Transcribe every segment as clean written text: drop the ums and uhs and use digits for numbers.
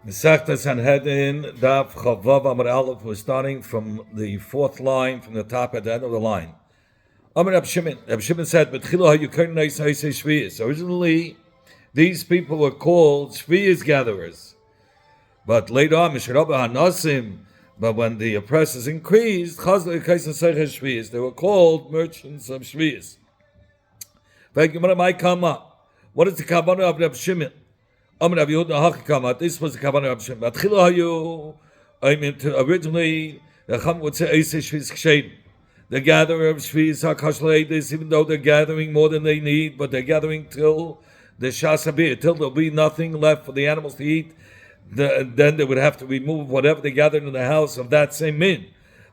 Masechta Sanhedrin, Daf Chavav Amar Aleph, was starting from the fourth line, from the top at the end of the line. Amar Reb Shimon said, originally, these people were called Shviyas gatherers. But later on, but when the oppressors increased, they were called merchants of Shviyas. What is the kavanah of Reb Shimon? This was the kavanah of Reb Shimon. Originally, the Chum would say, the gatherer of Shviz, even though they're gathering more than they need, but they're gathering till the Shasabir, till there'll be nothing left for the animals to eat. Then they would have to remove whatever they gathered in the house of that same min.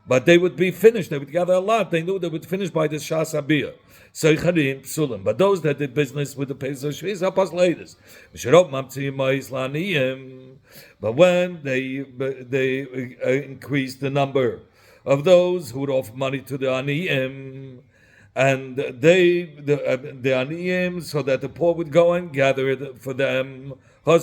But they would be finished. They would gather a lot. They knew they would finish by the Shasabir. Seicharim, Psulim. But those that did business with the Pesach Shviz, Apas ladies. But when they increased the number of those who would offer money to the Aniyim, and the Aniyim, so that the poor would go and gather it for them. So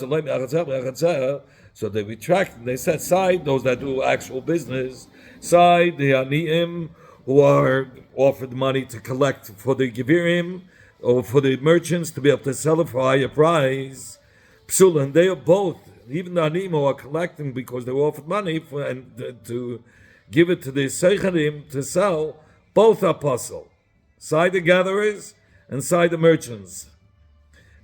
they retracted, they set aside those that do actual business, side the Aniyim, who are offered money to collect for the Gevirim, or for the merchants to be able to sell it for a higher price. Psula, and they are both, even the Aniyim who are collecting because they were offered money for, and to give it to the Seicharim to sell, both are puzzle. Side the gatherers and side the merchants.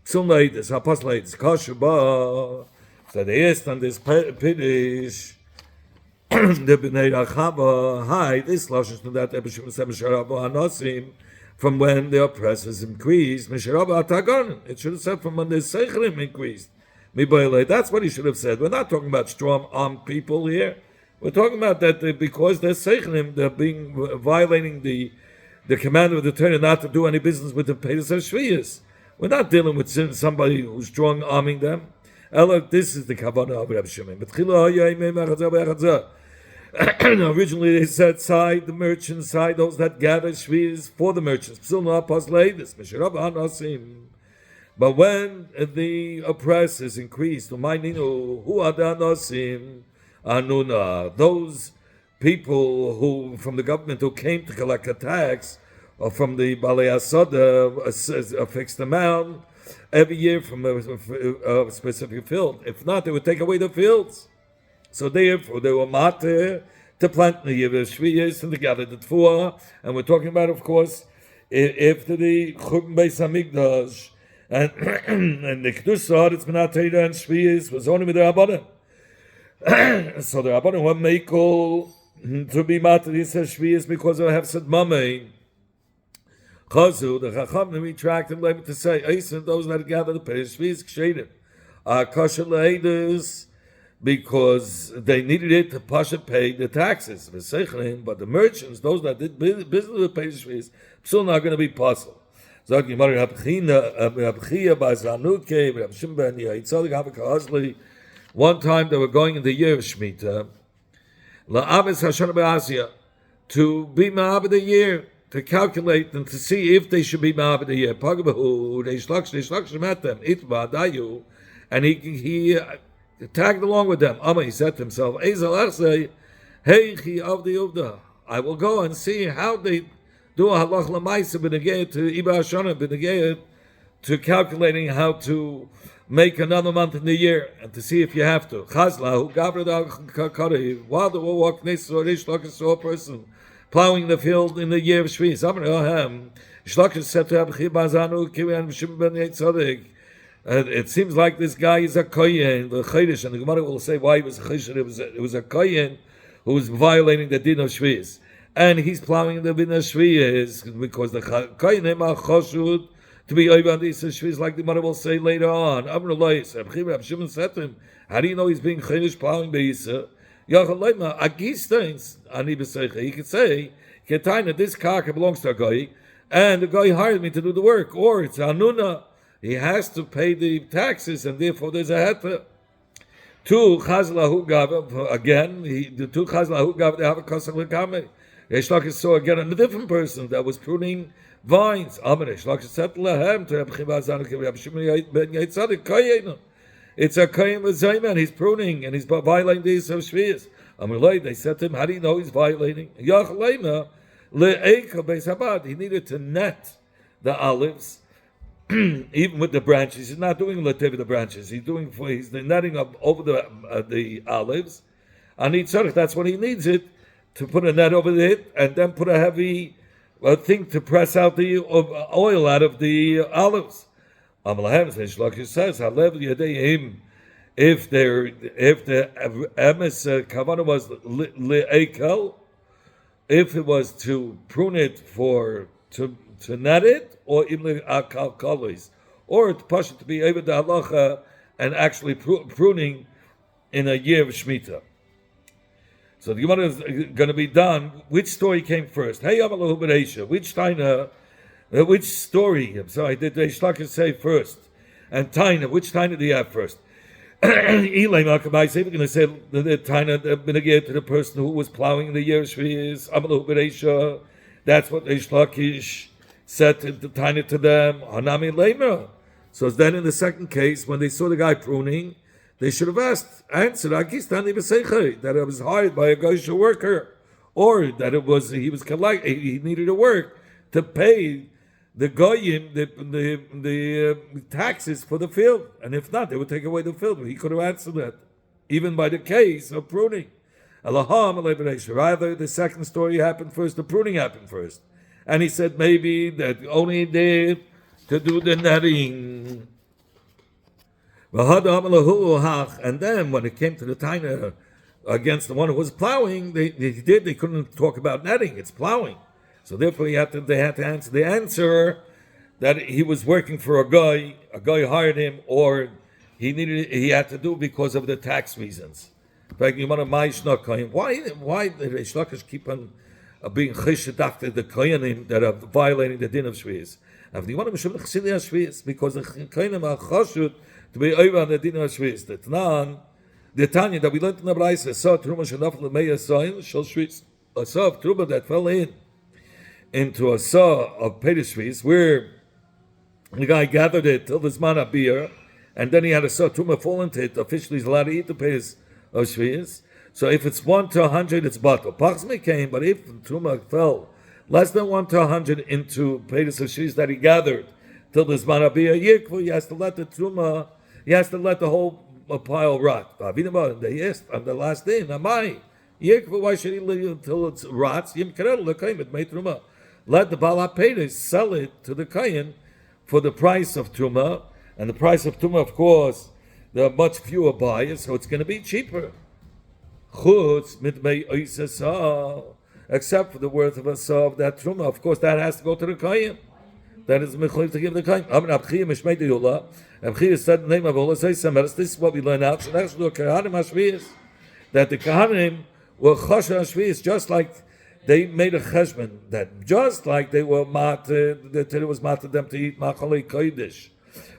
Psul ladies, apostle ladies, Kashaba. So they asked on this Piddish, the B'nai Rachava, hi, this lashon to that Ebeshim Sharabu Hanosim, from when the oppressors increased, Misharabu Atagon. It should have said from when the Seicharim increased. That's what he should have said. We're not talking about strong armed people here. We're talking about that because they're Seicharim, they're violating the command of the Torah not to do any business with the Pesach Shviyas. We're not dealing with somebody who's strong arming them. This is the kavanah of Reb Shimon. Originally they said side the merchants, side those that gather Shviyas for the merchants. But when the oppressors increased, who are the anosim? Anuna, those people who from the government who came to collect a tax, or from the Balei Asoda, a fixed amount every year from a specific field. If not, they would take away the fields. So therefore, they were mater to plant the year Shviyas and to gather the tfuah. And we're talking about, of course, after the Churban Beis Hamikdash and the Kedusha, it's Menatayda and Shviyas was only with the Rabbanim. So the Rabbanim were makel to be matter Shviyas because they have said mamei. Chazu, the Chachamim retracted them to say, those that gather the Pesach Shviyas kshedim are kosher leidus because they needed it to pay the taxes. But the merchants, those that did business with Pesach Shviyas, still not going to be puzzled. Zog Yimar Reb Chia Bazanuke, Reb Shimon ben Yaitzadik Havakahazli. One time they were going in the year of Shemitah, la'avis Hashanah be'asiyah, to be ma'abed a year, to calculate and to see if they should be ma'abed a year. Pagabahu, they shlaksh met them, itba dayu, and he tagged along with them. He said to himself, Ezel achzei, heichi avdi uvda. I will go and see how they do a halach l'maisa b'negayet to Iba Hashanah b'negayet, to calculating how to make another month in the year and to see if you have to. Chazla, who gavred al-kakari, while they were walking, saw a person plowing the field in the year of Shvi. Shlakish said to Abchi Bazanu, Kiyan Shimon ben Yaitzadik, it seems like this guy is a kohen, the chaydish, and the Gemara will say why he was a chaydish. It was a kohen who was violating the din of Shvi. And he's plowing the din of Shvi because the kohenim are choshud to be over on these shviz, like the mother will say later on. Reb Shimon said to him, how do you know he's being chaydish plowing beisa? He could say, this car belongs to a guy, and the guy hired me to do the work, or it's anuna. He has to pay the taxes, and therefore there's a heter. Two chazlahu gav again. The two chazlahu gav they have a kosach lekame. Yeshlakis saw again a different person that was pruning vines. Amar Yeshlakis said to Lahem to Reb Chia Bazanu, Reb Shimon ben Yaitzadik koyenu. It's a kohen with zayman. He's pruning and he's violating the Yisrael Shvius. They said to him, how do you know he's violating? He needed to net the olives, even with the branches. He's not doing the branches. He's the netting up over the olives. That's when he needs it, to put a net over it and then put a heavy thing to press out the oil out of the olives. Says, if the emes kavanah was le'ekel, if it was to prune it to net it, or even akal kalis, or to push it to be able to halacha and actually pruning in a year of Shemitah. So the Gemara is going to be done. Which story came first? Hey, which story? I'm sorry, did Reish Lakish say first? And Taina, which Taina do you have first? We're going to say the Taina beneged to the person who was plowing the year Shvius. That's what Reish Lakish said to the Taina to them. Hanami Leimer. So then in the second case, when they saw the guy pruning, they should have answered, that it was hired by a Goyish worker, or that he needed to work to pay the Goyim the taxes for the field, and if not, they would take away the field. He could have answered that, even by the case of pruning. Rather, the second story happened first, the pruning happened first, and he said maybe that only did to do the netting. And then when it came to the taina against the one who was plowing, they couldn't talk about netting. It's plowing, so therefore they had to answer the answer that he was working for a guy hired him, or he had to do because of the tax reasons. In fact, you want to why did Reish Lakish keep on being chesed after the kohanim that are violating the din of Shvius? Because the kohanim are chashut to be over on the din of Shvius. The Tanya that we learned in the Braisa, saw truma shenafel lemeya soil shel Shvius, a saw of truma that fell into a saw of Peiros Shvius, where the guy gathered it till the zman abir, and then he had a saw truma fall into it. Officially, he's allowed to eat the Peiros of Shvius. So if it's 1 to 100, it's batal. Pachzme came, but if truma fell less than 1 to 100 into Peiros of Shvius that he gathered till the zman abir yikvu, he has to let the truma. He has to let the whole pile rot. They asked on the last day, why should he leave until it rots? Let the Baal HaPeiros sell it to the Kayin for the price of Truma. And the price of Truma, of course, there are much fewer buyers, so it's going to be cheaper. Except for the worth of a saw of that Truma. Of course, that has to go to the Kayin. That is mechuyev to give the kain. Abchia said the name of Allah. This is what we learn out. That the Kahanim were choshen Shvius, just like they made a cheshbon, that just like they were mated, the Torah was mated them to eat machalei kodesh,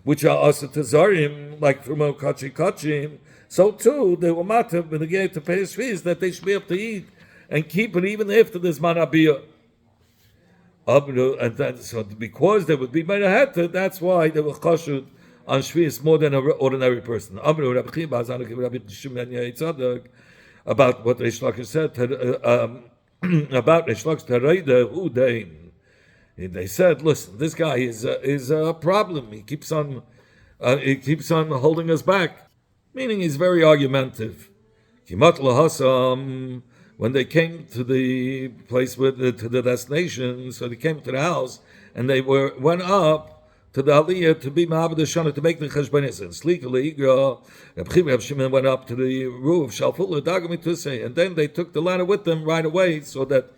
which are also to zarim, like trumo kachim. So too they were mated when they gave to pay Shvius, that they should be able to eat and keep it even after this man abiyah. And so because they would be made a heter, that's why they were chashud on Shvius more than an ordinary person. About what Reish Lakish said about Reish Lakish Tereida Udaim. They said, "Listen, this guy is a problem. He keeps on holding us back." Meaning, he's very argumentative. Kimat lahasam. When they came to the place to the destination, so they came to the house, and they went up to the Aliyah to be Ma'abed Shana, to make the Cheshbonis. And Slikali Igra, Reb Shimon went up to the roof, Shalfula Dagami Tusei, and then they took the ladder with them right away, so that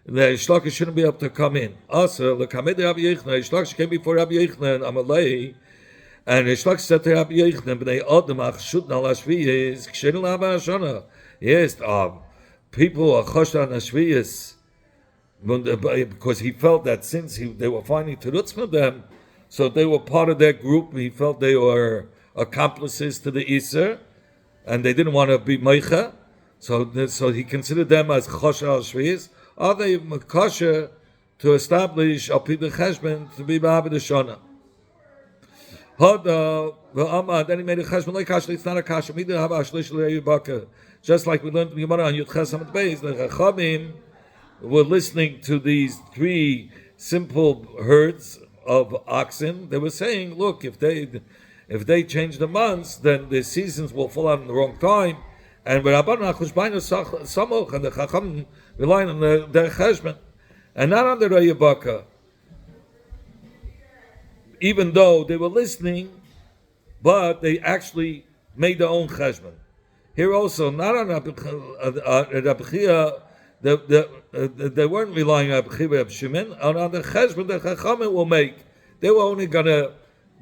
the Shlaka shouldn't be able to come in. Also, the Kamedi Rabbi Yechna, Shlaka came before Rabbi Yechna and Amalei, and Shlaka said to Rabbi Yechna, B'nei Adam Achshut Nal Hashviyis, Ksherin La'aba Shana. Yes, people are choshen on Shvius because he felt that since they were finding terutz for them, so they were part of their group. He felt they were accomplices to the Iser, and they didn't want to be meicha. So he considered them as choshen al Shvius. Are they kosher to establish al pi the cheshbon to be ba'abed shana? Hada v'ama. Then he made a cheshbon like kasha. It's not a kasha. Mida haba ashlish le'yibaka. Just like we learned in Gemara on Yud Ches Amud Beis, the Chachamim were listening to these three simple herds of oxen. They were saying, look, if they change the months, then the seasons will fall out in the wrong time. And and the Chacham relying on their cheshbon, and not on the Rayabaka. Even though they were listening, but they actually made their own cheshbon. Here also, not on Rabbi Chia, they weren't relying on Rabbi Chia and Shimon, on the cheshbon that Chachamim will make. They were only going to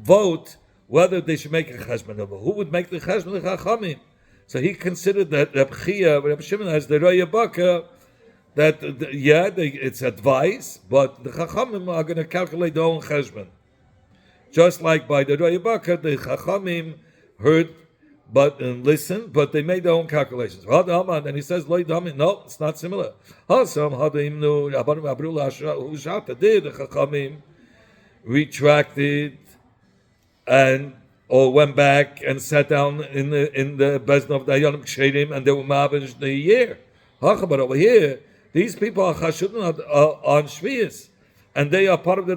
vote whether they should make a cheshbon. Who would make the cheshbon? The Chachamim. So he considered that Rabbi Chia, Rabbi Shimon as the Raya Baka, that it's advice, but the Chachamim are going to calculate their own cheshbon. Just like by the Raya Baka, the Chachamim heard but listened, but they made their own calculations. And he says, no, it's not similar. The Chachamim retracted and or went back and sat down in the Bezdin of Dayanim Kshedim, and they were mavish the year. But over here, these people are chashudim on Shvius, and they are part of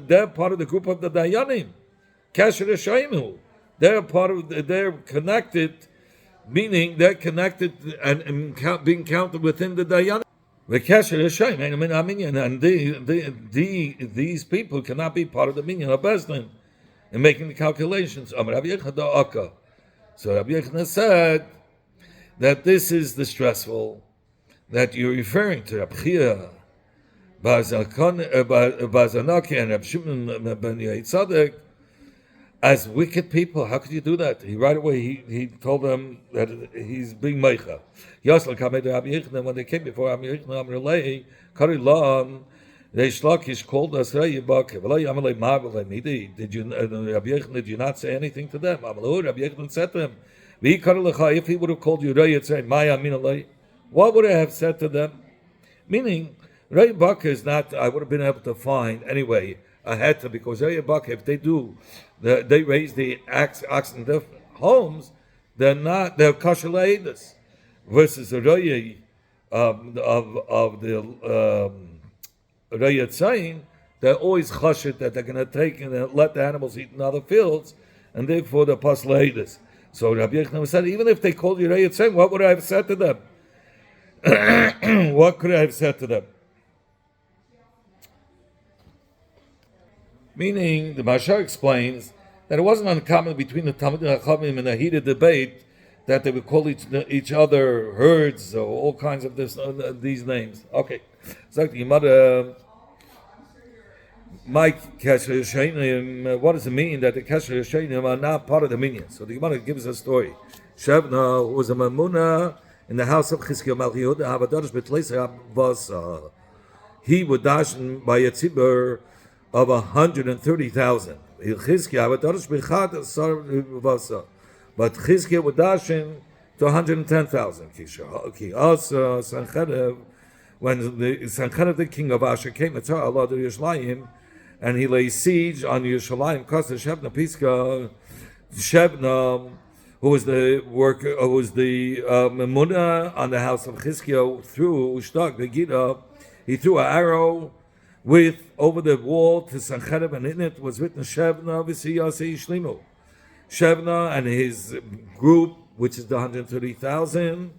they're part of the group of the Dayanim. Kasher Shaimu. They're connected, meaning they're connected and being counted within the Dayanim. The Kasher Shaimu, and these people cannot be part of the minyan of Bezdin in making the calculations. So Rabbi Yechonah said that this is the stressful that you're referring to. Rabbi Chia, Bazanaki, and Rabbi Shimon ben Yitzadek as wicked people. How could you do that? Right away he told them that he's being meicha. When they came before Rabbi Yechonah, Karilan, Reish Lakish called us, did you not say anything to them? Rabbi Yechonah said to them, if he would have called you what would I have said to them? Meaning, Raya Baka is not, I would have been able to find anyway a heta, because Raya Baka, if they do, they raise the oxen in their homes, they're kosher le'edus, versus the Raya of the Raya Tzayin, they're always chashit that they're going to take and let the animals eat in other fields, and therefore they're pasleidus. So Rabbi Yechonah said, even if they called you Raya Tzayin, what would I have said to them? What could I have said to them? Meaning, the Mashar explains that it wasn't uncommon between the Talmud and Chachamim in a heated debate that they would call each other herds or all kinds of these names. Okay. So the Gemara, Mike Kesher Yeshainim, what does it mean that the Kesher Yeshainim are not part of the minyan? So the Gemara gives a story. Shevna, who was a Mamuna in the house of Chizkiah Malchi Yehuda, Havadash Betleisa Vasa. He would dash by a tzibur of 130,000. Chizkiah Havadash Bechad Sar Vasa. But Chizkiah would dash to 110,000. Also, Sanhedrin, when the Sanhedrin, the king of Asher, came to Allah to Yerushalayim, and he laid siege on Yerushalayim, Kosta Shebna Piska, Shebna, who was the worker, who was the Memuna on the house of Chizkiah, threw Ushtak, the Gita, he threw an arrow over the wall to Sanhedrin, and in it was written Shebna V'siyasei Shlimu. Shebna and his group, which is the 130,000,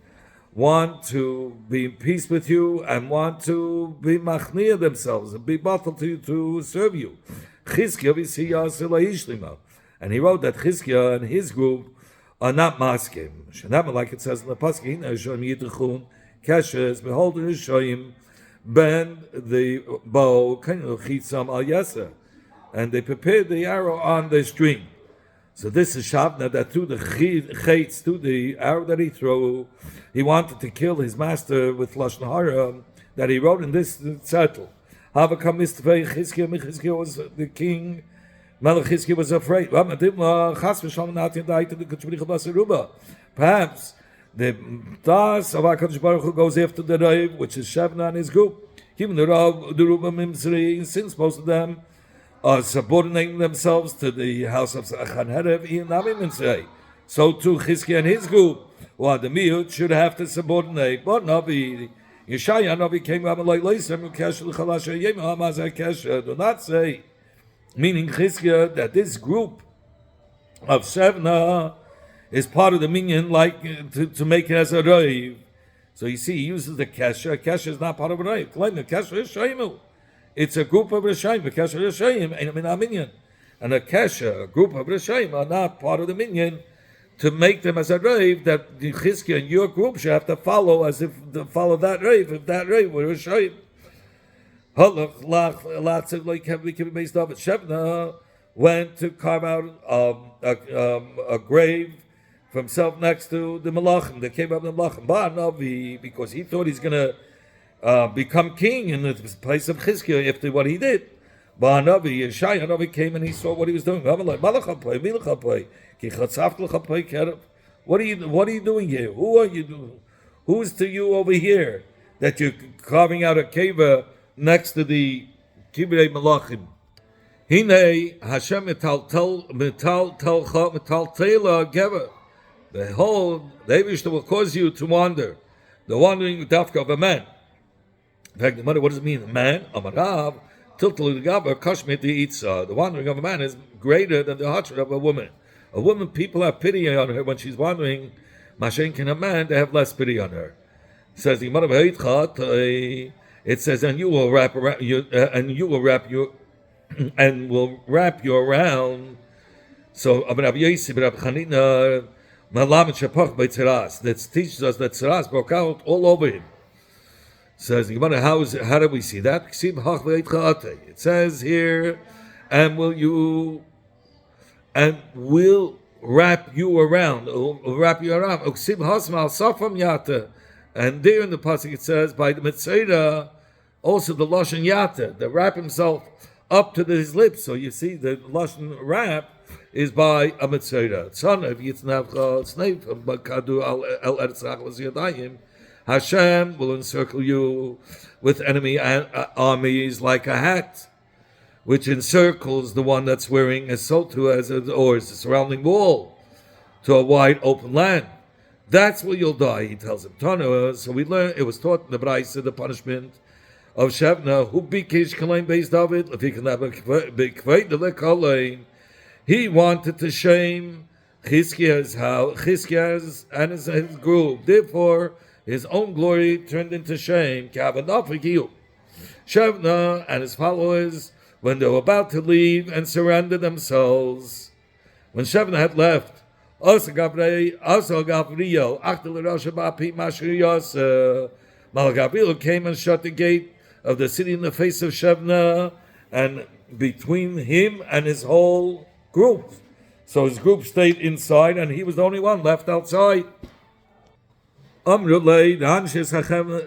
want to be in peace with you and want to be machnia themselves and be bottled to serve you. And he wrote that Chizkiah and his group are not maskim. Like it says in the pasuk, Keshes, behold, Rishoyim, bend the bow, al yeser, and they prepared the arrow on the string. So this is Shavna that through the chaitz, through the arrow that he threw, he wanted to kill his master with lashon hara that he wrote in this tzartel. Havakam mistvei Chizkiah was the king. Melech Chizkiah was afraid. Perhaps the das of HaKadosh Baruch Hu goes after the Rav, which is Shevna and his group. Even the Ruba Mimsri, since most of them subordinating themselves to the house of Sanhedrin. So too Chizkiah and his group, or the miut, should have to subordinate. But Navi, Yeshaya Navi came up like do not say, meaning Chizkiah, that this group of Shevna is part of the minyan, like to make it as a rave. So you see, he uses the kesha. Kesha is not part of a rave. Claim the kesha is shaymu. It's a group of Rishayim. The kesha Rishayim ain't a minyan, and a kesha, a group of Rishayim, are not part of the minyan to make them as a rave that the Chizkiah and your group should have to follow as if to follow that rave. If that rave were Rishayim, Shevna went to carve out a grave for himself next to the Malachim. They came up the Malachim, because he thought he's going to become king in the place of Chizkiah after what he did. Yeshaya came and he saw what he was doing. What are you doing here? Who are you? Who's to you over here that you're carving out a cave next to the Kibbutz Malachim? Hine Hashem metal tela geva. Behold, the Eivishter will cause you to wander. The wandering dafka of a man. In fact, what does it mean? A man, Amarav, tiltul gava kashmit itza. The wandering of a man is greater than the hatred of a woman. A woman, people have pity on her when she's wandering. Mashenkin, a man, they have less pity on her. It says it says, and you will wrap around you, and you will wrap your, and will wrap you around. So Rabbi Yossi, Rabbi Chanina, Malamet Shapach by Tzeras, that teaches us that Tzeras broke out all over him. Says how do we see that? It says here, and will wrap you around. And there in the pasuk it says by the Mitzvah, also the Lashon Yata, that wrap himself up to his lips. So you see the Lashon wrap is by a Mitzvah. Hashem will encircle you with enemy armies like a hat, which encircles the one that's wearing a sotu or as a surrounding wall to a wide open land. That's where you'll die, he tells him. So we learn, it was taught in the Braisa, the punishment of Shevna, who bikish kalain beis David, if he can have a he wanted to shame Chizkiah's and his group. Therefore, his own glory turned into shame. Shevna and his followers, when they were about to leave and surrender themselves, when Shevna had left, Gabriel came and shut the gate of the city in the face of Shevna, and between him and his whole group. So his group stayed inside, and he was the only one left outside. Amrulay, the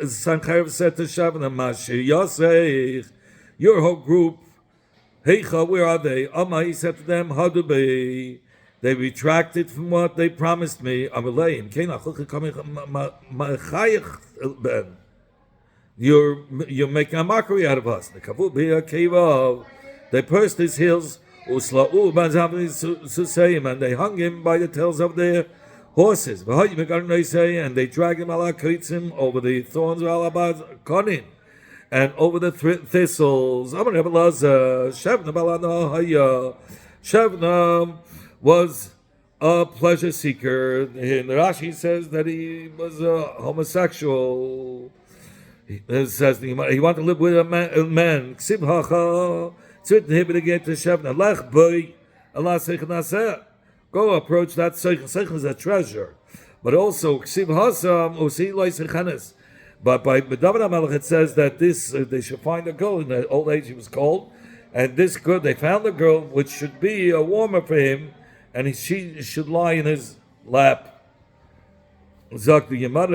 Sanhedrin said to Shevna, Mashir Yosef, your whole group, Heicha, where are they? Amma, he said to them, Hadubei. They retracted from what they promised me. You're making a mockery out of us. They pursed his heels, and they hung him by the tails of their horses. And they dragged him over the thorns of Konin and over the thistles. Shevna was a pleasure seeker. And Rashi says that he was a homosexual. It says he wanted to live with a man. Go approach that seichen. Seichen is a treasure. But also, but by David HaMelech it says that this they should find a girl. In the old age he was cold. And this girl, they found a girl which should be a warmer for him, and she should lie in his lap. So he was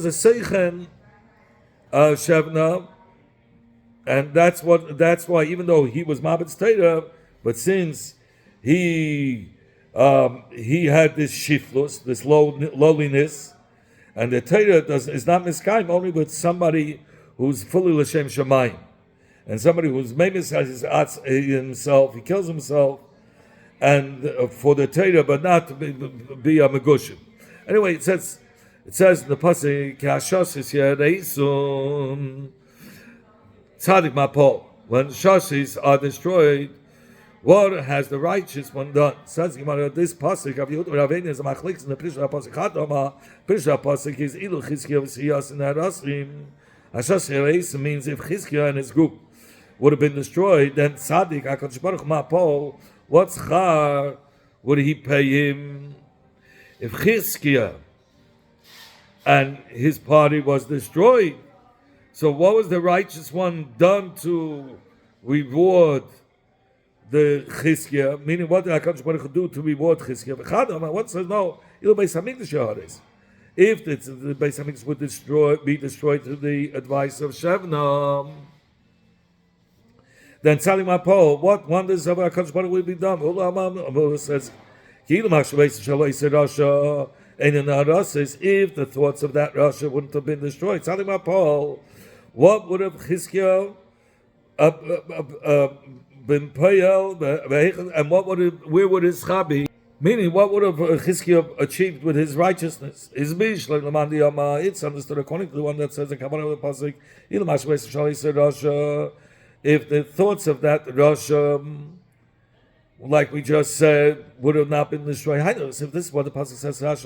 a seichen Shevna, and that's why even though he was Mabit's Torah, but since he had this shiflus, this lowliness, and the Torah is not miskaim only with somebody who's fully l'shem shamayim. and somebody who's memisas himself, he kills himself, and for the Torah, but not to be a megushim. Anyway, it says in the pasuk, "Kashos here reisun tzadik mapol." When shashis are destroyed, what has the righteous one done? Says this pasuk of Yehuda Raveni is a machliks in the Prisha pasuk. Hadama Prisha pasuk is ilu Chizkiya v'siyas in Harasim. Hashas Yereis means if Chizkiya and his group would have been destroyed, then Tzadik HaKadosh Baruch Ma'apol, what schar would he pay him? If Chizkiya and his party was destroyed, so what was the righteous one done to reward the Chizkiya? Meaning, what did HaKadosh Baruch Hu do to reward Chizkiya? What says no? Ilu Beis Hamikdash Yeharis. If the Beis Hamikdash would be destroyed through the advice of Shevna, then Tzadik Mapol, what wonders of HaKadosh Baruch Hu will be done? Allah says, if the thoughts of that Rasha wouldn't have been destroyed, Tzadik Mapol, what would have Chizkiya been payel, and where would his chabi? Meaning, what would have Chizkiya achieved with his righteousness? It's understood according to the one that says in Kabbalah of the pasuk, if the thoughts of that Rasha, like we just said, would have not been destroyed. I know if this is what the pasuk says, that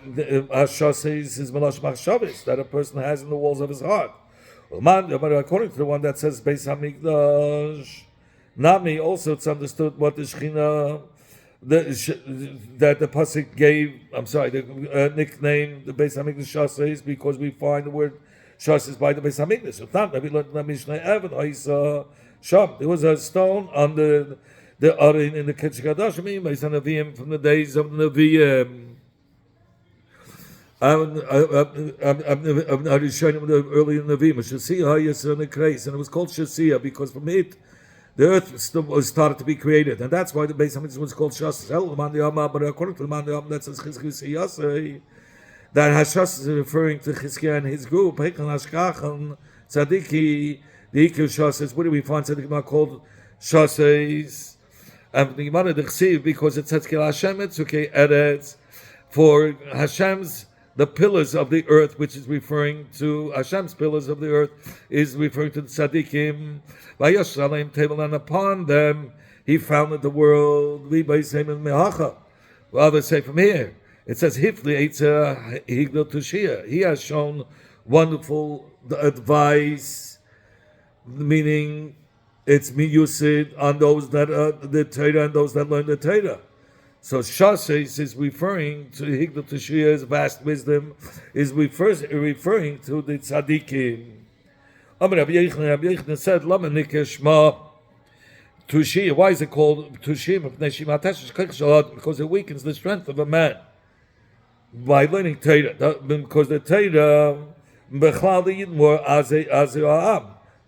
Hashas is Melash Machshavis, that a person has in the walls of his heart. According to the one that says Beis Hamikdash, Nami, also it's understood what the Shechina, that the pasuk gave. The nickname the Beis Hamikdash Shasa is because we find the word Shas is by the Beis Hamikdash. So not maybe let the Mishnah Evan Sham. There was a stone on the Arin in the Ketchikadash Beis Hanavim from the days of the Nevi'im. Early in the Nevi'im, Shasiya and it was called Shasiya because from it the earth was started to be created, and that's why the Beis Hamikdash was called Shas. But according to the man that says Chizkiya, that Hashas is referring to Chizkiya and his group. Tzadiki, the Ikir Shas, where do we find Tzadikim called Shas? And the Gemara Dechsiv, because it says Kil Hashem Etzukei Eretz, for Hashem's the pillars of the earth, which is referring to Hashem's pillars of the earth, is referring to the tzaddikim. And upon them he founded the world. Well, others say from here, it says Hifli Eitzer Higdal Tushia. He has shown wonderful advice, meaning it's miyusid on those that are the Torah and those that learn the Torah. So Shashes is referring to Higdal Tushiyah's vast wisdom, is referring to the tzaddikim. Rabbi Yochanan said, "Lama nikeshma Tushiyah." Why is it called Tushiyah? Because it weakens the strength of a man by learning Torah. Because the Torah bechlal more azeh.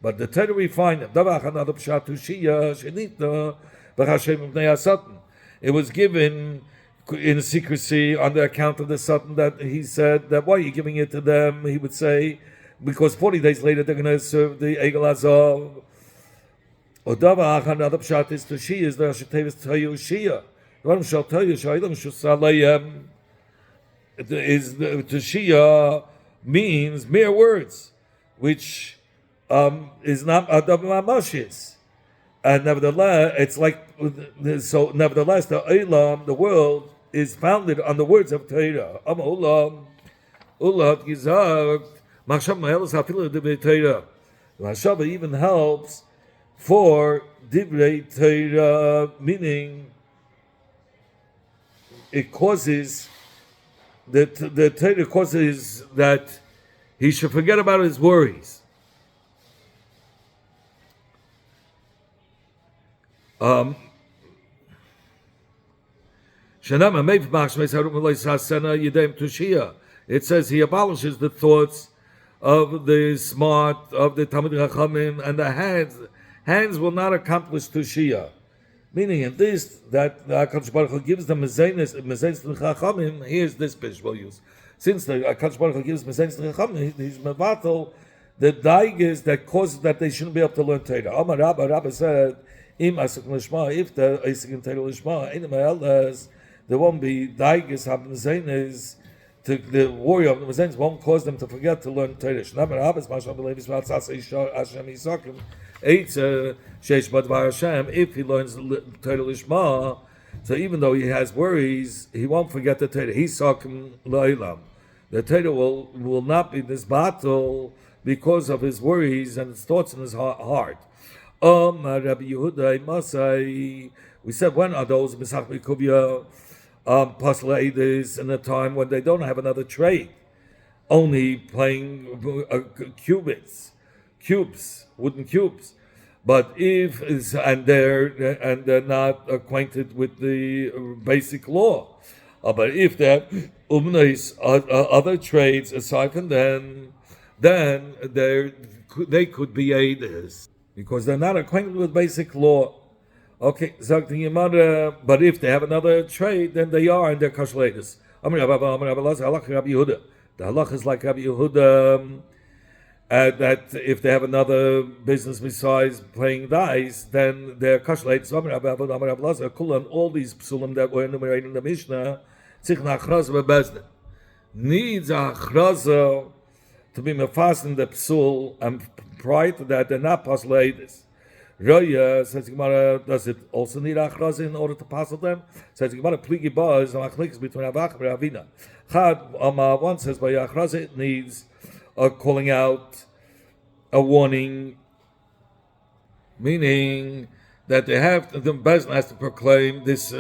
But the Torah refined them. It was given in secrecy on the account of the Satan that he said that why are you giving it to them? He would say, because 40 days later they're going to serve the Egel Azov. Another pshat is to she is the Hashatevis Tayu Shia. Ram shall tell you, Shailam Shusalayim is to Shia means mere words, which is not Adam Mamashis. And nevertheless, it's like so. Nevertheless, the Olam, the world, is founded on the words of Torah. Olam, Ulat Gizak, Machshav Mahelas Hafilu Divrei Torah. Machshav even helps for Divrei Torah, meaning it causes the Torah causes that he should forget about his worries. It says he abolishes the thoughts of the smart, of the Talmid Chachamim, and the hands will not accomplish Tushia. Meaning in this, that the HaKadosh Baruch Hu gives them Mezenes to the Chachamim, here's this pitch we'll use. Since the HaKadosh Baruch Hu gives Mezenes to the Chachamim, he's Mevatel the daigas that causes that they shouldn't be able to learn Torah. Amar Rabba said, Im asuk lishma, if the asik in Torah lishma, there won't be daigas happen is to the warrior of the Mazains won't cause them to forget to learn Torah. Shnamar Abbas Mashal believes about Hashem Yisakim. If he learns Torah lishma, so even though he has worries, he won't forget the Torah. He's talking la'ilam. The Torah will not be this battle because of his worries and his thoughts in his heart. Rabbi Yehuda Masai. We said, when are those Misach Mikubya Paslaides in a time when they don't have another trade, only playing cubes, wooden cubes. But if they're not acquainted with the basic law, but if they have other trades aside from them, then they could be aiders because they're not acquainted with basic law. Okay, but if they have another trade, then they are, and they're kashleidas. The halach is like Rabbi Yehuda, that if they have another business besides playing dice, then they're kashleidas. All these psulim that were enumerated in the Mishnah needs a achraza to be mefas in the psul, and prior to that, they're not kashleidas. Raya says Gemara, does it also need achraz in order to passel them? Says Gemara, pligi ba is a machlekes between Avach and Ravina. Chad one says by achraz it needs a calling out, a warning, meaning that they have the Bezdin has to proclaim this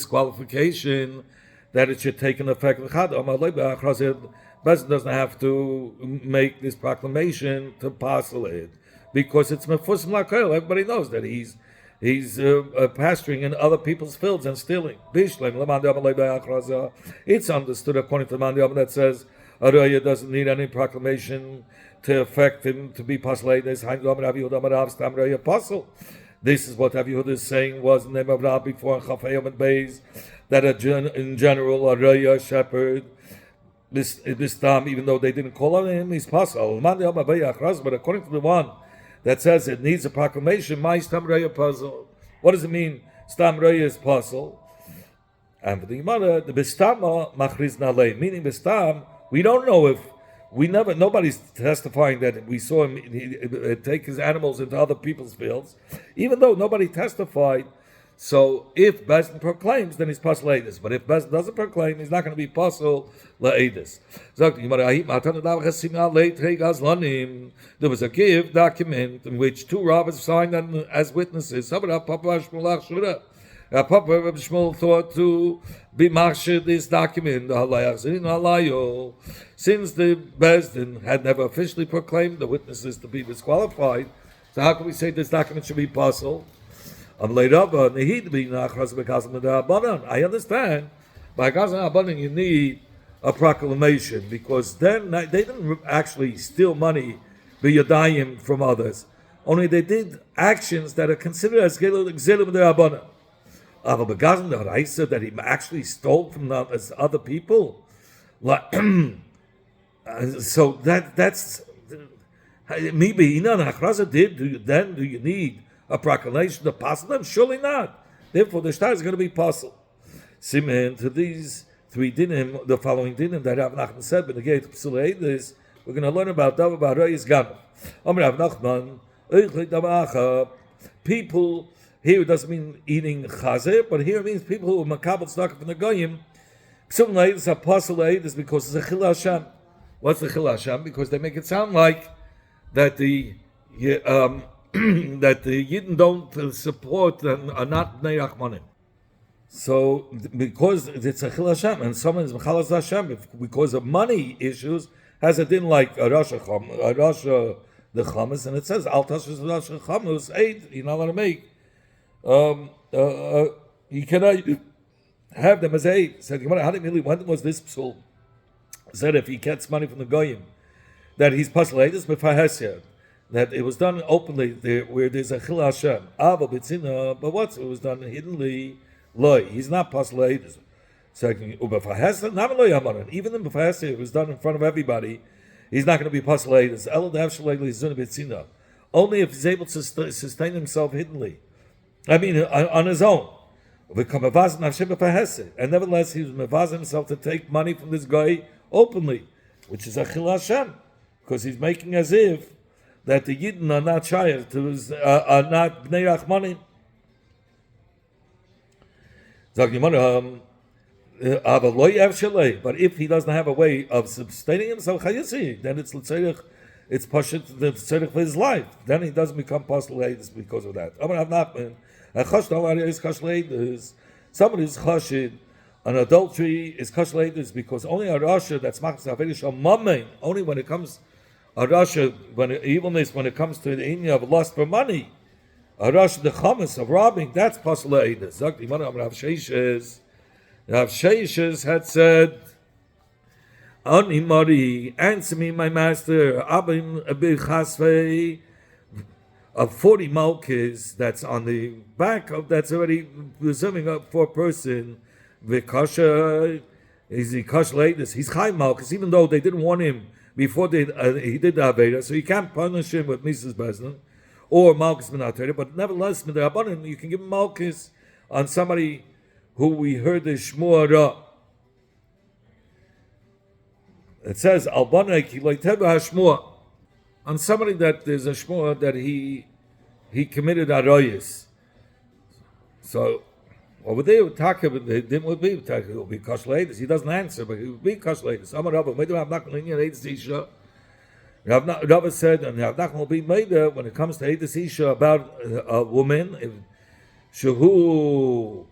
qualification that it should take an effect. Chad Bezdin doesn't have to make this proclamation to passel it, because it's mefusim l'koil. Everybody knows that he's pasturing in other people's fields and stealing. It's understood according to the Mandiyam that says Araya doesn't need any proclamation to affect him to be paslei. This is what Rabbi Yehuda is saying was the name of Rab before Chafayim and Beis, that in general Araya shepherd. This time, even though they didn't call on him, he's pasal. But according to the one that says it needs a proclamation, my stam raya puzzle. What does it mean? Stam raya is puzzle. And for the Gemara, the bestama machriz nalei, meaning bestam, we don't know if nobody's testifying that we saw him take his animals into other people's fields, even though nobody testified. So if Bezdin proclaims, then he's pasul le'edus. But if Bezdin doesn't proclaim, he's not going to be pasul le'edus. There was a gift document in which two robbers signed as witnesses. Papa Shmuel thought to be marshal this document. Since the Bezdin had never officially proclaimed the witnesses to be disqualified, so how can we say this document should be pasul? I understand. By Gazan you need a proclamation, because then they didn't actually steal money b'yadayim from others. Only they did actions that are considered as gzelim d'Rabbanan. But Begazan the Raisa that he actually stole from other people. So that's maybe Achraza did. Do you need a proclamation to pass them? Surely not. Therefore, the shtar is going to be possible. Simen to these three dinim, the following dinim that Rav Nachman said, but the gate of this, we're going to learn about Davar B'Harayis Ganav. Rav Nachman, people here it doesn't mean eating chazeh, but here it means people who are makabel tzedakah from the goyim. Some ladies are pasul is because it's a chil Hashem. What's the chil Hashem? Because they make it sound like that the that the Yidden don't support and are not Bnei Rachmanim. So, because it's a Chil Hashem, and someone is Mechalas Hashem, because of money issues, has a din like a Rosh the Chamas, and it says, Al Tashus Rosh Chamas, 8, you're not allowed to make. You cannot have them as 8. Said, when was this psul? Said, if he gets money from the Goyim, that he's Pasal Eidus B'Fahesya, that it was done openly there, where there's a Chil Hashem. But what? It was done hiddenly. Loy, he's not Pasal Eidus. So even in B'Fahesya, it was done in front of everybody. he's not going to be Pasal Eidus. Only if he's able to sustain himself hiddenly. I mean, on his own. And nevertheless, he was mevaz himself to take money from this guy openly, which is Achil Hashem, because he's making as if that the Yidden are not shayr, are not Bnei Rachmanim. But if he doesn't have a way of sustaining himself, then it's pashut the tzedek for his life. Then he doesn't become Pasal Eidus because of that. Somebody who's chashid on adultery is Pasal Eidus because only a rasha that's machzor avedish mammon, only when it comes a rasha, when evilness, when it comes to the idea of lust for money, a rasha the chametz of robbing, that's Pasal Eidus. Rav Sheishes had said, Ani Mari, answer me, my master, Abim Chasvei, of 40 malkis that's on the back of, that's already presuming up for a person, Vikasha, is he Kash Eidus, he's Chai malkis, even though they didn't warn him before he did the Aveda, so you can't punish him with Mrs. Bezna, or malkis Minatari, but nevertheless, you can give him malkis on somebody who we heard the Shmuah Ra. It says, Albanai ki loiteva hashmuah. On somebody that there's a Shmuah that he committed arayis. So, over there, they didn't be it will be Kash Eidus. He doesn't answer, but he will be Kash Eidus. Amar Rabba, Medu Havnach L'Inyan Eidus Isha. Rabba said, and Havnach will be made when it comes to Eidus Isha about a woman, Shehu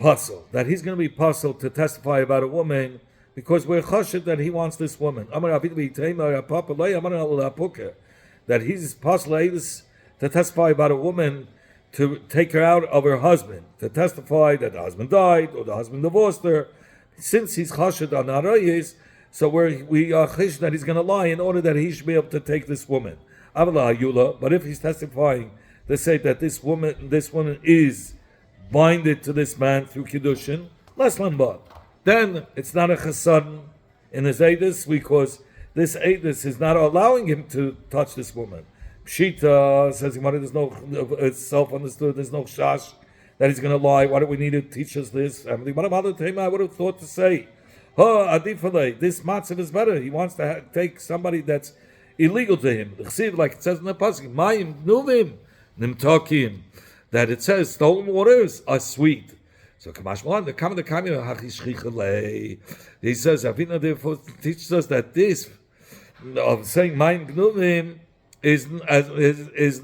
Pasal, that he's going to be Pasal to testify about a woman because we're chashid that he wants this woman. That he's Pasal Eidus to testify about a woman to take her out of her husband, to testify that the husband died or the husband divorced her. Since he's chashid on arayis, so we are chish that he's going to lie in order that he should be able to take this woman. But if he's testifying to say that this woman is binded to this man through Kiddushin, less lambad. Then it's not a chassan in his Eidus because this Eidus is not allowing him to touch this woman. Pshita says, there's no, it's self-understood, there's no shash that he's going to lie. Why do we need to teach us this? I would have thought to say, adifale, this matzav is better. He wants to take somebody that's illegal to him. Like it says in the pasuk, Mayim nuvim nimtakim, that it says stolen waters are sweet. So Kamashwan, the Kama Hachish he says, Avina therefore teaches us that this of saying Mayim Gnuvim is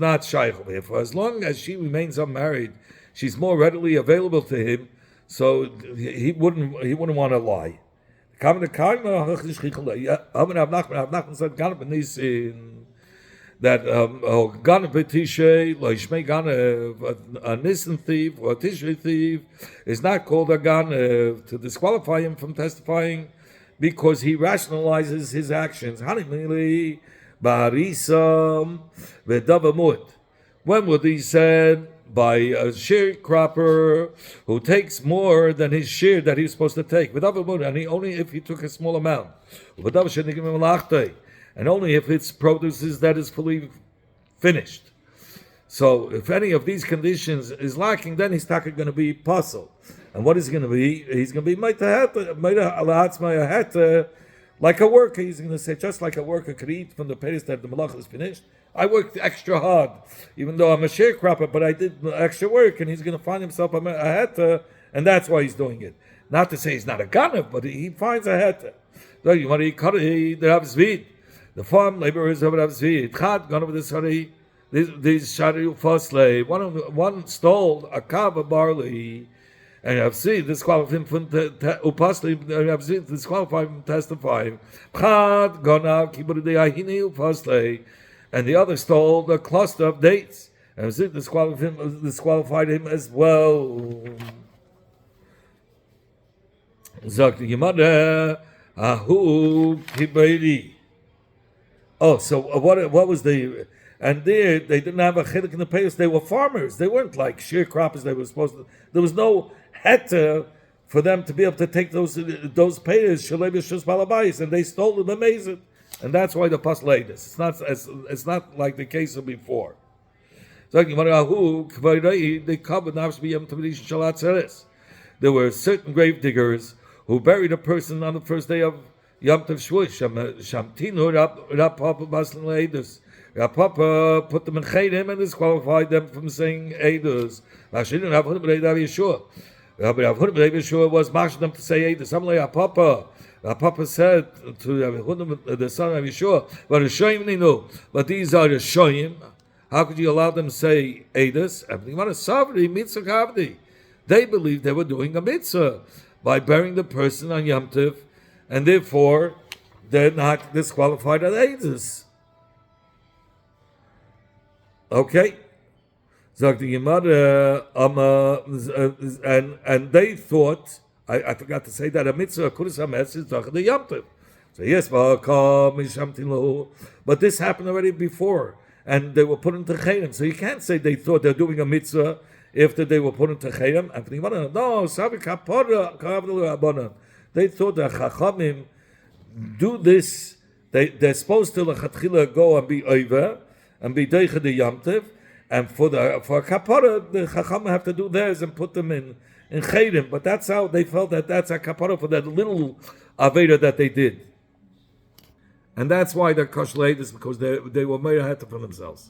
not shaykh. For as long as she remains unmarried, she's more readily available to him, so he wouldn't want to lie. Kama Hachish said that Gana Betishe, Loishme Gana, a Nisan thief or a Tishrei thief, is not called a Gana to disqualify him from testifying because he rationalizes his actions. Hanimili, Barisam, Vedavamut. When would he said? By a sharecropper who takes more than his share that he's supposed to take. Vedavamut, and only if he took a small amount. And only if its produces that is fully finished. So if any of these conditions is lacking, then he's going to be puzzled. And what is he going to be? He's going to be like a worker. He's going to say, just like a worker could eat from the payas that the malach is finished. I worked extra hard, even though I'm a sharecropper, but I did extra work, and he's going to find himself a heta, and that's why he's doing it. Not to say he's not a ganav, but he finds a heta. The farm laborers of Rav Zvi, Chad gone over this hari, this shari ufasle. One stole a cob of barley, and Rav Zvi disqualified him from upasle. Rav Zvi disqualified him from testifying. Chad gone out kibur de'ahini ufasle, and the other stole the cluster of dates. And Rav Zvi disqualified him as well. Zok the Gemara, ahu kiberi. Oh, so what was the? And there they didn't have a chiluk in the payers. They were farmers. They weren't like sharecroppers. They were supposed to. There was no heta for them to be able to take those payers. Shalei b'shus balabais, and they stole them. Amazing. and that's why the pasuk laid this. It's not like the case of before. There were certain grave diggers who buried a person on the first day of Yom Tov Shvush. Papa put them in Chedim and disqualified them from saying Eidos. Yeshua was marching them to say Eidos. Papa said to the son of Yeshua, but these are the Shoyim. How could you allow them to say Eidos? They believed they were doing a mitzvah by burying the person on Yom Tov, and therefore they're not disqualified at Eidos. Okay, so the Gemara, and they thought, I forgot to say that a mitzvah Kudas HaMetz is the Yom Tov. So yes, but this happened already before, and they were put into Chedim. So you can't say they thought they're doing a mitzvah after they were put into Chedim. And the Gemara, no, they thought that Chachamim do this. They're supposed to lechatchila go and be over and be deicha the Yom Tov, and for kapara the Chacham have to do theirs and put them in Chedim. But that's how they felt that's a kapara for that little aveda that they did, and that's why they're kosher, is because they were made for themselves.